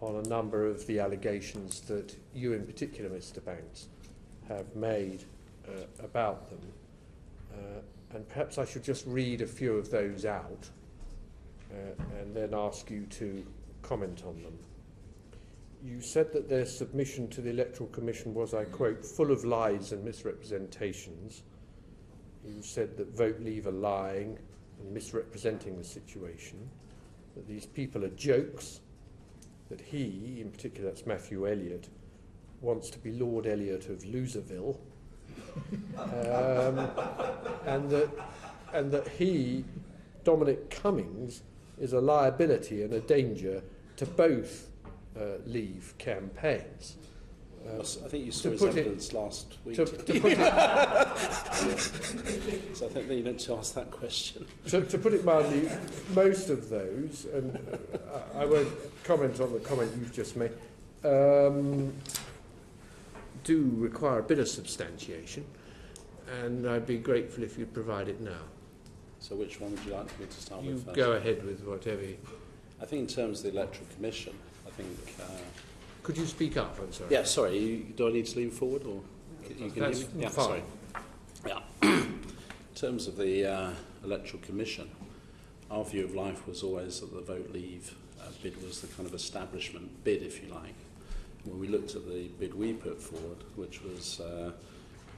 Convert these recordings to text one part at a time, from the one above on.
on a number of the allegations that you in particular, Mr. Banks, have made about them. And perhaps I should just read a few of those out and then ask you to comment on them. You said that their submission to the Electoral Commission was, I quote, full of lies and misrepresentations. You said that Vote Leave are lying and misrepresenting the situation, that these people are jokes, that he, in particular that's Matthew Elliott, wants to be Lord Elliott of Loserville, and that he, Dominic Cummings, is a liability and a danger to both Leave campaigns. I think you saw his evidence last week. So I think that you meant to ask that question. To put it mildly, most of those, and I won't comment on the comment you've just made, do require a bit of substantiation, and I'd be grateful if you'd provide it now. So which one would you like me to start with first? You go ahead with whatever. I think in terms of the Electoral Commission, I think... Could you speak up? I'm sorry. Yeah, sorry. Do I need to lean forward, or you can That's hear me? Yeah, fine. sorry. Yeah. In terms of the Electoral Commission, our view of life was always that the Vote Leave bid was the kind of establishment bid, if you like. When we looked at the bid we put forward, which was the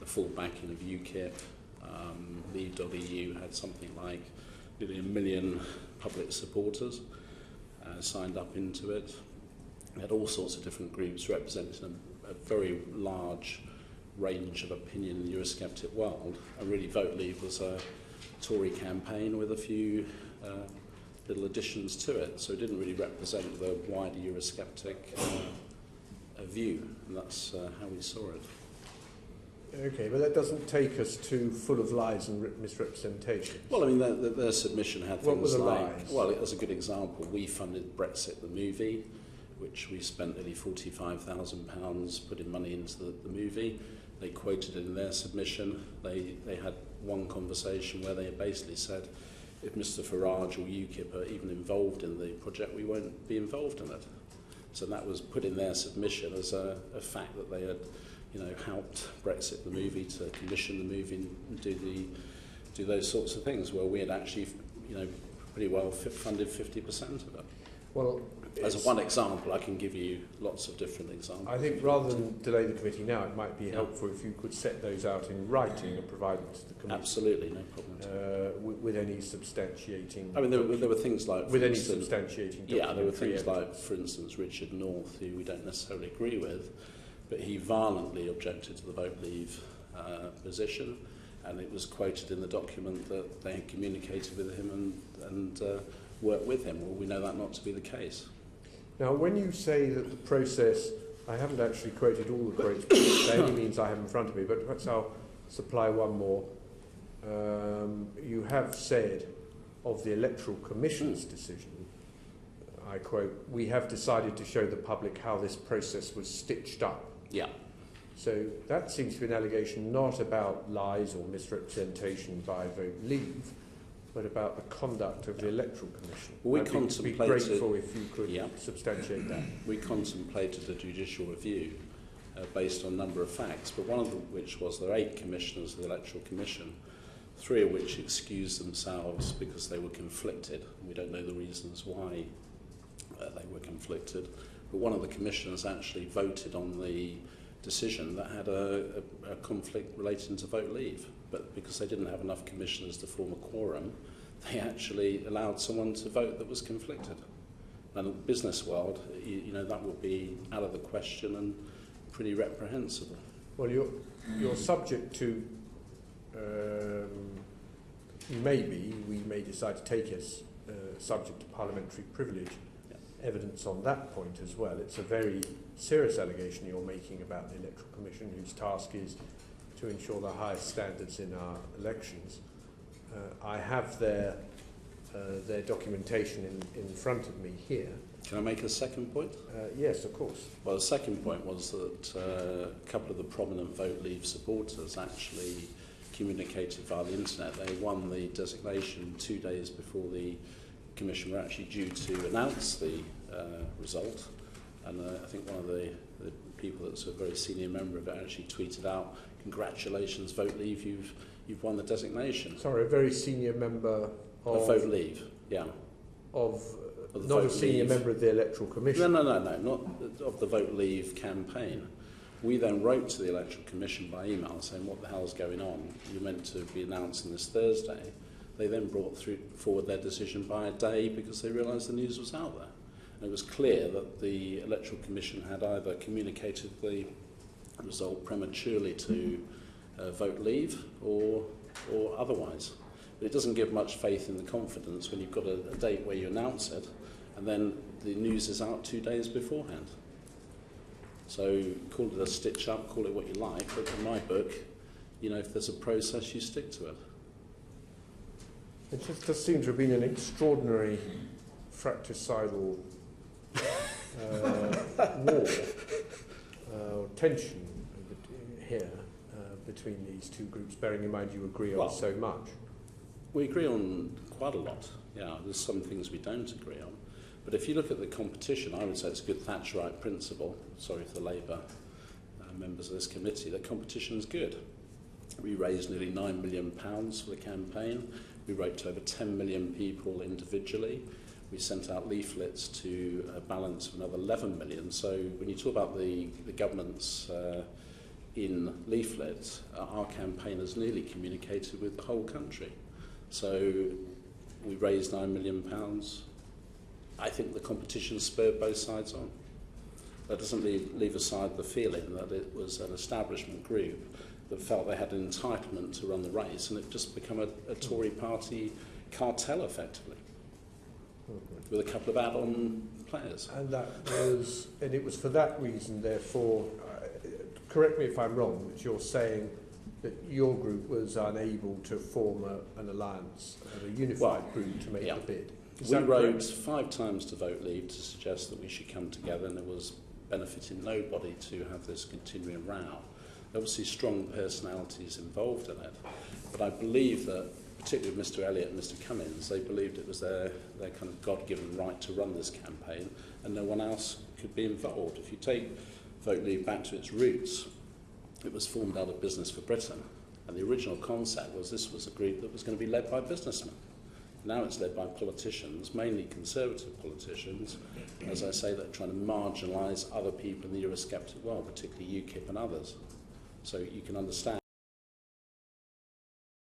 full backing of UKIP, Leave.eu had something like nearly 1 million public supporters signed up into it. We had all sorts of different groups representing a very large range of opinion in the Eurosceptic world. And really Vote Leave was a Tory campaign with a few little additions to it. So it didn't really represent the wider Eurosceptic view, and that's how we saw it. Okay, but that doesn't take us to full of lies and misrepresentations. Well, I mean, their submission had what things were the like... lies? Well, as a good example, we funded Brexit the movie, which we spent nearly £45,000 putting money into the movie. They quoted it in their submission. They had one conversation where they basically said, if Mr Farage or UKIP are even involved in the project, we won't be involved in it. So that was put in their submission as a fact that they had, helped Brexit the movie to commission the movie and do those sorts of things, where we had actually, pretty well funded 50% of it. Well, as one example, I can give you lots of different examples. I think rather than delay the committee now, it might be helpful if you could set those out in writing and provide them to the committee. Absolutely, no problem. With any substantiating... I mean, there were things like... With any substantiating... Yeah, there were things like, for instance, Richard North, who we don't necessarily agree with, but he violently objected to the Vote Leave position, and it was quoted in the document that they had communicated with him and worked with him. Well, we know that not to be the case. Now, when you say that the process, I haven't actually quoted all the quotes by any means I have in front of me, but perhaps I'll supply one more. You have said of the Electoral Commission's decision, I quote, "We have decided to show the public how this process was stitched up." Yeah. So that seems to be an allegation not about lies or misrepresentation by Vote Leave, but about the conduct of the Electoral Commission. Well, I'd be grateful if you could substantiate that. We contemplated a judicial review based on a number of facts, but one of which was there are 8 commissioners of the Electoral Commission, 3 of which excused themselves because they were conflicted. We don't know the reasons why they were conflicted, but one of the commissioners actually voted on the decision that had a conflict relating to Vote Leave, but because they didn't have enough commissioners to form a quorum, they actually allowed someone to vote that was conflicted. And in the business world, that would be out of the question and pretty reprehensible. Well, you're subject to, we may decide to take as subject to parliamentary privilege evidence on that point as well. It's a very serious allegation you're making about the Electoral Commission, whose task is to ensure the highest standards in our elections. I have their documentation in front of me here. Can I make a second point? Yes, of course. Well, the second point was that a couple of the prominent Vote Leave supporters actually communicated via the internet. They won the designation 2 days before the Commission were actually due to announce the result. And I think one of the people that's a very senior member of it actually tweeted out, "Congratulations, Vote Leave, you've won the designation." Sorry, a very senior member of Vote Leave, yeah. Of the not a Vote senior Leave. member of the Electoral Commission. No, not of the Vote Leave campaign. We then wrote to the Electoral Commission by email saying, what the hell's going on? You're meant to be announcing this Thursday. They then brought forward their decision by a day because they realised the news was out there. And it was clear that the Electoral Commission had either communicated the result prematurely to Vote Leave or otherwise. But it doesn't give much faith in the confidence when you've got a date where you announce it and then the news is out 2 days beforehand. So call it a stitch up, call it what you like, but in my book, you know, if there's a process, you stick to it. It just does seem to have been an extraordinary fratricidal war, tension here between these two groups, bearing in mind you agree on so much. We agree on quite a lot. Yeah, there's some things we don't agree on. But if you look at the competition, I would say it's a good Thatcherite principle. Sorry for the Labour members of this committee. The competition is good. We raised nearly £9 million for the campaign. We wrote to over 10 million people individually. We sent out leaflets to a balance of another 11 million. So when you talk about the government's in leaflets, our campaign has nearly communicated with the whole country. So we raised £9 million. I think the competition spurred both sides on. That doesn't leave aside the feeling that it was an establishment group that felt they had an entitlement to run the race, and it just become a Tory party cartel effectively, with a couple of add-on players. And it was for that reason, therefore, correct me if I'm wrong, that you're saying that your group was unable to form an alliance, a unified group to make the bid. We wrote 5 times to Vote Leave to suggest that we should come together, and it was benefiting nobody to have this continuing row. Obviously strong personalities involved in it, but I believe that, particularly with Mr Elliott and Mr Cummins, they believed it was their kind of God-given right to run this campaign, and no one else could be involved. If you take Vote Leave back to its roots, it was formed out of Business for Britain, and the original concept was this was a group that was going to be led by businessmen. Now it's led by politicians, mainly Conservative politicians, as I say, that are trying to marginalise other people in the Eurosceptic world, particularly UKIP and others. So you can understand